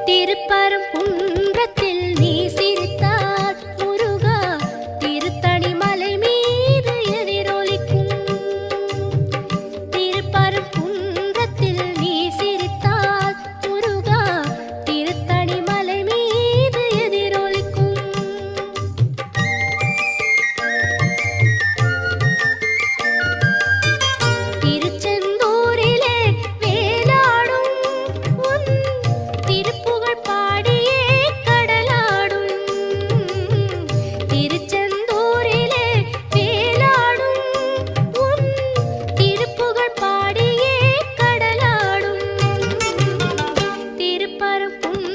திருப்பரங்குன்றத்தில் நீ சிரித்தால் முருகா திருத்தணி மலை மீது எதிரொலிக்கும். திருப்பரங்குன்றத்தில் நீ சிரித்தால் முருகா திருத்தணி மலை மீது எதிரொலிக்கும். திருச்செந்தூரிலே வேலாடும் உன் திருப்புகழ் பாடியே கடலாடும். திருச்செந்தூரிலே வேலாடும் உன் திருப்புகழ் பாடியே கடலாடும். திருப்பரங்குன்றம்